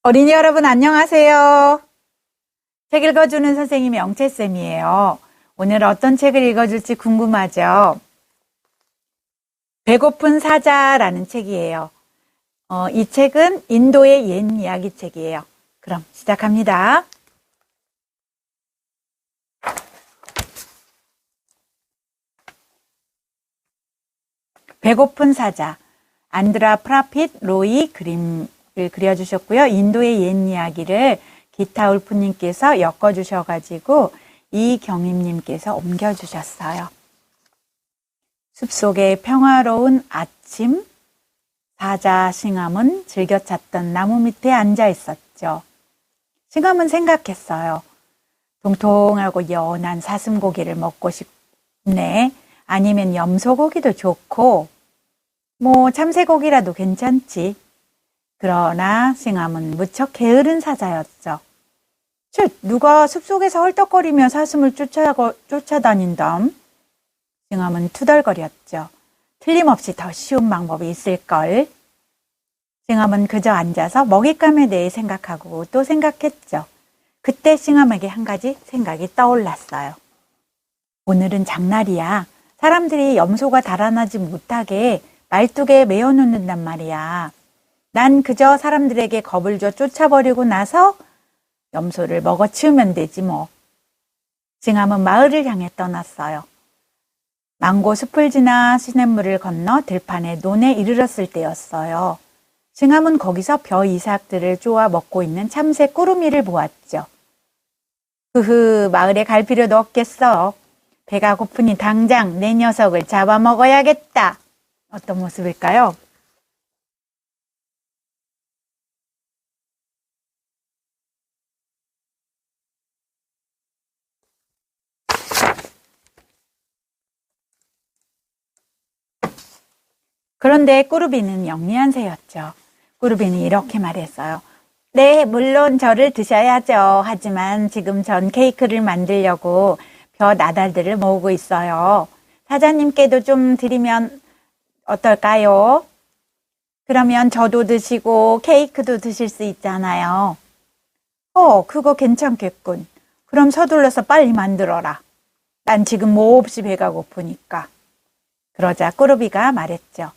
어린이 여러분 안녕하세요. 책 읽어주는 선생님 영채쌤이에요. 오늘 어떤 책을 읽어줄지 궁금하죠? 배고픈 사자라는 책이에요. 이 책은 인도의 옛 이야기 책이에요. 그럼 시작합니다. 배고픈 사자, 안드라 프라핏 로이 그림을 그려주셨고요. 인도의 옛 이야기를 기타 울프님께서 엮어주셔가지고 이경임님께서 옮겨주셨어요. 숲속의 평화로운 아침, 사자 싱함은 즐겨 찾던 나무 밑에 앉아 있었죠. 싱함은 생각했어요. 통통하고 연한 사슴고기를 먹고 싶네. 아니면 염소고기도 좋고 참새고기라도 괜찮지. 그러나 싱함은 무척 게으른 사자였죠. 누가 숲속에서 헐떡거리며 사슴을 쫓아다닌담? 싱함은 투덜거렸죠. 틀림없이 더 쉬운 방법이 있을걸. 싱함은 그저 앉아서 먹잇감에 대해 생각하고 또 생각했죠. 그때 싱함에게 한 가지 생각이 떠올랐어요. 오늘은 장날이야. 사람들이 염소가 달아나지 못하게 말뚝에 메어놓는단 말이야. 난 그저 사람들에게 겁을 줘 쫓아버리고 나서 염소를 먹어치우면 되지 뭐. 싱함은 마을을 향해 떠났어요. 망고 숲을 지나 시냇물을 건너 들판의 논에 이르렀을 때였어요. 싱함은 거기서 벼 이삭들을 쪼아 먹고 있는 참새 꾸루미를 보았죠. 마을에 갈 필요도 없겠어. 배가 고프니 당장 내 녀석을 잡아먹어야겠다. 어떤 모습일까요? 그런데 꾸루비는 영리한 새였죠. 꾸루비는 이렇게 말했어요. 네, 물론 저를 드셔야죠. 하지만 지금 전 케이크를 만들려고 벼 나달들을 모으고 있어요. 사자님께도 좀 드리면 어떨까요? 그러면 저도 드시고 케이크도 드실 수 있잖아요. 그거 괜찮겠군. 그럼 서둘러서 빨리 만들어라. 난 지금 몹시 배가 고프니까. 그러자 꾸루비가 말했죠.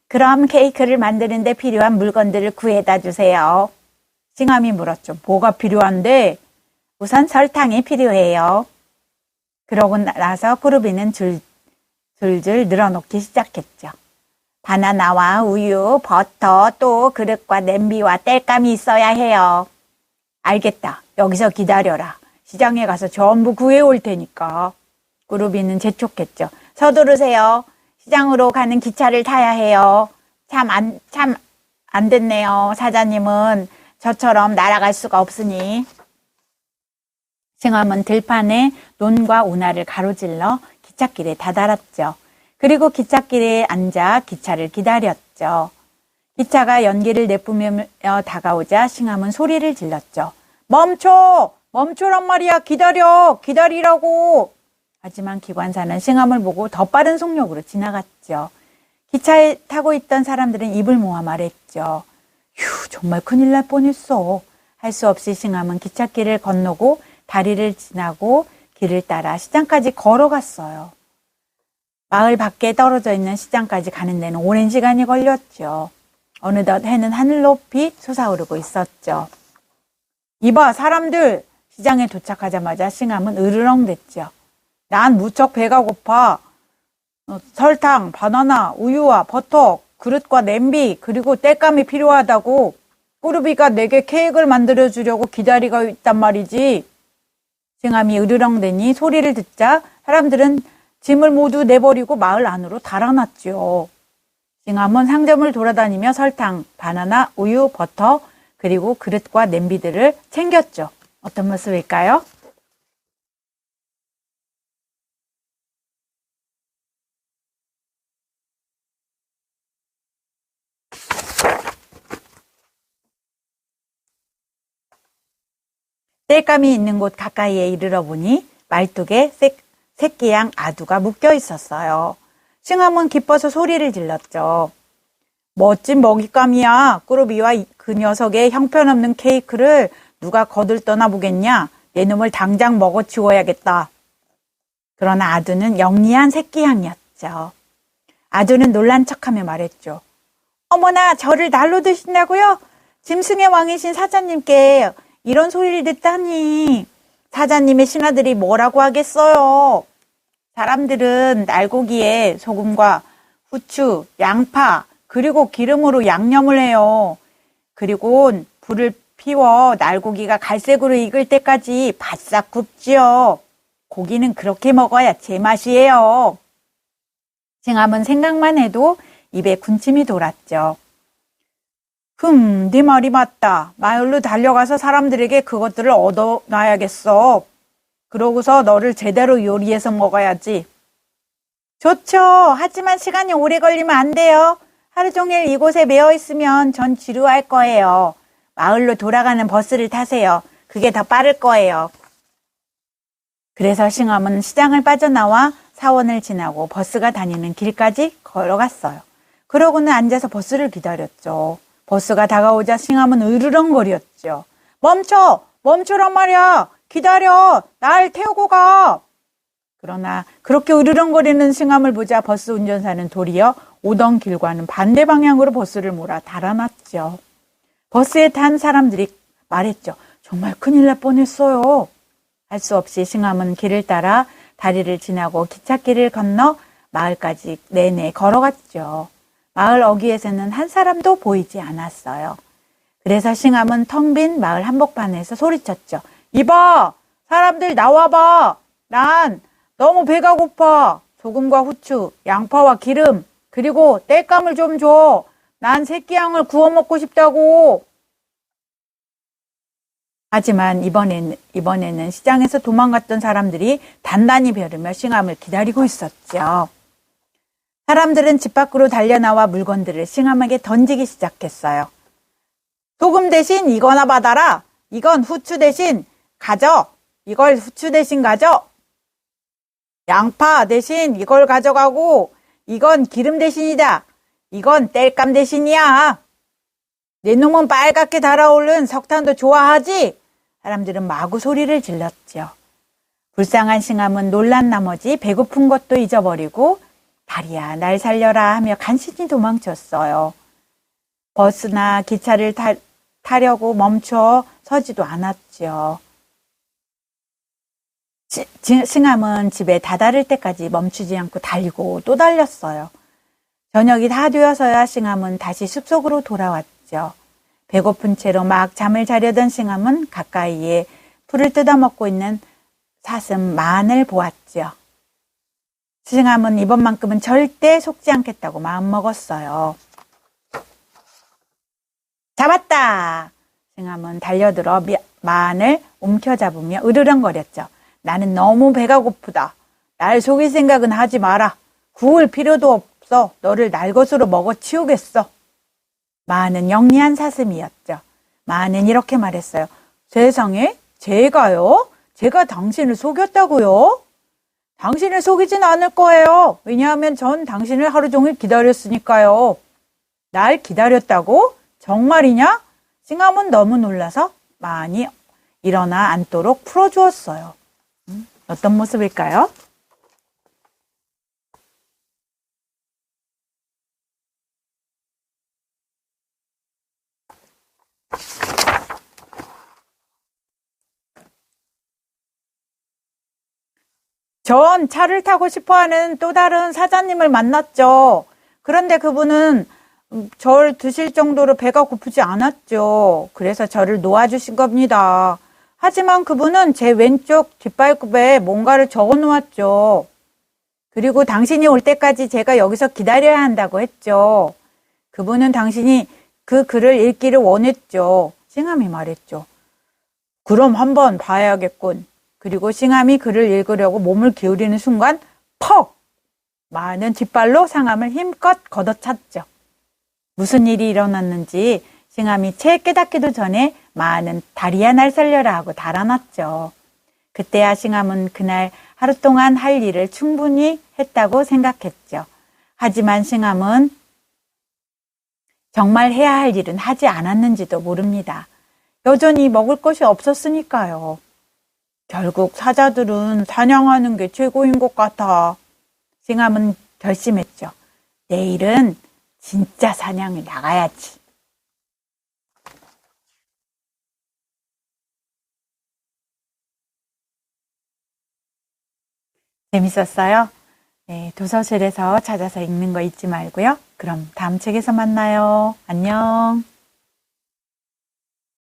그럼 케이크를 만드는데 필요한 물건들을 구해다 주세요. 싱함이 물었죠. 뭐가 필요한데? 우선 설탕이 필요해요. 그러고 나서 꾸루비는 줄줄 늘어놓기 시작했죠. 바나나와 우유, 버터, 또 그릇과 냄비와 땔감이 있어야 해요. 알겠다. 여기서 기다려라. 시장에 가서 전부 구해올 테니까. 꾸루비는 재촉했죠. 서두르세요. 시장으로 가는 기차를 타야 해요. 참 안 됐네요. 사자님은 저처럼 날아갈 수가 없으니. 싱함은 들판에 논과 운하를 가로질러 기찻길에 다다랐죠. 그리고 기찻길에 앉아 기차를 기다렸죠. 기차가 연기를 내뿜으며 다가오자 싱함은 소리를 질렀죠. 멈춰! 멈춰란 말이야. 기다리라고. 하지만 기관사는 싱함을 보고 더 빠른 속력으로 지나갔죠. 기차에 타고 있던 사람들은 입을 모아 말했죠. 정말 큰일 날 뻔했어. 할 수 없이 싱함은 기찻길을 건너고 다리를 지나고 길을 따라 시장까지 걸어갔어요. 마을 밖에 떨어져 있는 시장까지 가는 데는 오랜 시간이 걸렸죠. 어느덧 해는 하늘 높이 솟아오르고 있었죠. 이봐 사람들! 시장에 도착하자마자 싱함은 으르렁댔죠. 난 무척 배가 고파. 설탕, 바나나, 우유와 버터, 그릇과 냄비, 그리고 땔감이 필요하다고. 꾸루비가 내게 케이크를 만들어주려고 기다리고 있단 말이지. 싱함이 으르렁대니 소리를 듣자 사람들은 짐을 모두 내버리고 마을 안으로 달아났죠. 싱함은 상점을 돌아다니며 설탕, 바나나, 우유, 버터, 그리고 그릇과 냄비들을 챙겼죠. 어떤 모습일까요? 땔감이 있는 곳 가까이에 이르러 보니 말뚝에 새끼양 아두가 묶여 있었어요. 싱함은 기뻐서 소리를 질렀죠. 멋진 먹잇감이야. 꾸루비와 그 녀석의 형편없는 케이크를 누가 거들떠나 보겠냐. 내 놈을 당장 먹어치워야겠다. 그러나 아두는 영리한 새끼양이었죠. 아두는 놀란 척하며 말했죠. 어머나, 저를 날로 드신다고요? 짐승의 왕이신 사자님께 이런 소리를 듣다니. 사자님의 신하들이 뭐라고 하겠어요? 사람들은 날고기에 소금과 후추, 양파, 그리고 기름으로 양념을 해요. 그리고 불을 피워 날고기가 갈색으로 익을 때까지 바싹 굽지요. 고기는 그렇게 먹어야 제맛이에요. 싱함은 생각만 해도 입에 군침이 돌았죠. 네 말이 맞다. 마을로 달려가서 사람들에게 그것들을 얻어놔야겠어. 그러고서 너를 제대로 요리해서 먹어야지. 좋죠. 하지만 시간이 오래 걸리면 안 돼요. 하루 종일 이곳에 매여 있으면 전 지루할 거예요. 마을로 돌아가는 버스를 타세요. 그게 더 빠를 거예요. 그래서 싱함은 시장을 빠져나와 사원을 지나고 버스가 다니는 길까지 걸어갔어요. 그러고는 앉아서 버스를 기다렸죠. 버스가 다가오자 싱함은 으르렁거렸죠. 멈춰란 말이야. 기다려. 날 태우고 가. 그러나 그렇게 으르렁거리는 싱함을 보자 버스 운전사는 도리어 오던 길과는 반대 방향으로 버스를 몰아 달아났죠. 버스에 탄 사람들이 말했죠. 정말 큰일 날 뻔했어요. 할 수 없이 싱함은 길을 따라 다리를 지나고 기찻길을 건너 마을까지 내내 걸어갔죠. 마을 어귀에서는 한 사람도 보이지 않았어요. 그래서 싱함은 텅 빈 마을 한복판에서 소리쳤죠. 이봐! 사람들 나와봐! 난 너무 배가 고파! 소금과 후추, 양파와 기름, 그리고 땔감을 좀 줘! 난 새끼양을 구워 먹고 싶다고! 하지만 이번에는 시장에서 도망갔던 사람들이 단단히 벼르며 싱함을 기다리고 있었죠. 사람들은 집 밖으로 달려나와 물건들을 싱함에게 던지기 시작했어요. 소금 대신 이거나 받아라. 이건 후추 대신 가져. 이걸 후추 대신 가져. 양파 대신 이걸 가져가고 이건 기름 대신이다. 이건 땔감 대신이야. 내 놈은 빨갛게 달아오른 석탄도 좋아하지? 사람들은 마구 소리를 질렀죠. 불쌍한 싱함은 놀란 나머지 배고픈 것도 잊어버리고 다리야 날 살려라 하며 간신히 도망쳤어요. 버스나 기차를 타려고 멈춰 서지도 않았죠. 싱함은 집에 다다를 때까지 멈추지 않고 달리고 또 달렸어요. 저녁이 다 되어서야 싱함은 다시 숲속으로 돌아왔죠. 배고픈 채로 막 잠을 자려던 싱함은 가까이에 풀을 뜯어먹고 있는 사슴 마안을 보았죠. 싱함은 이번만큼은 절대 속지 않겠다고 마음먹었어요. 잡았다! 싱함은 달려들어 마안을 움켜잡으며 으르렁거렸죠. 나는 너무 배가 고프다. 날 속일 생각은 하지 마라. 구울 필요도 없어. 너를 날것으로 먹어치우겠어. 마안은 영리한 사슴이었죠. 마안은 이렇게 말했어요. 세상에? 제가요? 제가 당신을 속였다고요? 당신을 속이진 않을 거예요. 왜냐하면 전 당신을 하루 종일 기다렸으니까요. 날 기다렸다고? 정말이냐? 싱함은 너무 놀라서 마안이 일어나 앉도록 풀어주었어요. 어떤 모습일까요? 전 차를 타고 싶어하는 또 다른 사자님을 만났죠. 그런데 그분은 절 드실 정도로 배가 고프지 않았죠. 그래서 저를 놓아주신 겁니다. 하지만 그분은 제 왼쪽 뒷발굽에 뭔가를 적어 놓았죠. 그리고 당신이 올 때까지 제가 여기서 기다려야 한다고 했죠. 그분은 당신이 그 글을 읽기를 원했죠. 싱함이 말했죠. 그럼 한번 봐야겠군. 그리고 싱함이 글을 읽으려고 몸을 기울이는 순간 퍽! 마안은 뒷발로 상함을 힘껏 걷어찼죠. 무슨 일이 일어났는지 싱함이 채 깨닫기도 전에 마안은 다리야 날 살려라 하고 달아났죠. 그때야 싱함은 그날 하루 동안 할 일을 충분히 했다고 생각했죠. 하지만 싱함은 정말 해야 할 일은 하지 않았는지도 모릅니다. 여전히 먹을 것이 없었으니까요. 결국 사자들은 사냥하는 게 최고인 것 같아. 싱함은 결심했죠. 내일은 진짜 사냥을 나가야지. 재밌었어요? 네, 도서실에서 찾아서 읽는 거 잊지 말고요. 그럼 다음 책에서 만나요. 안녕.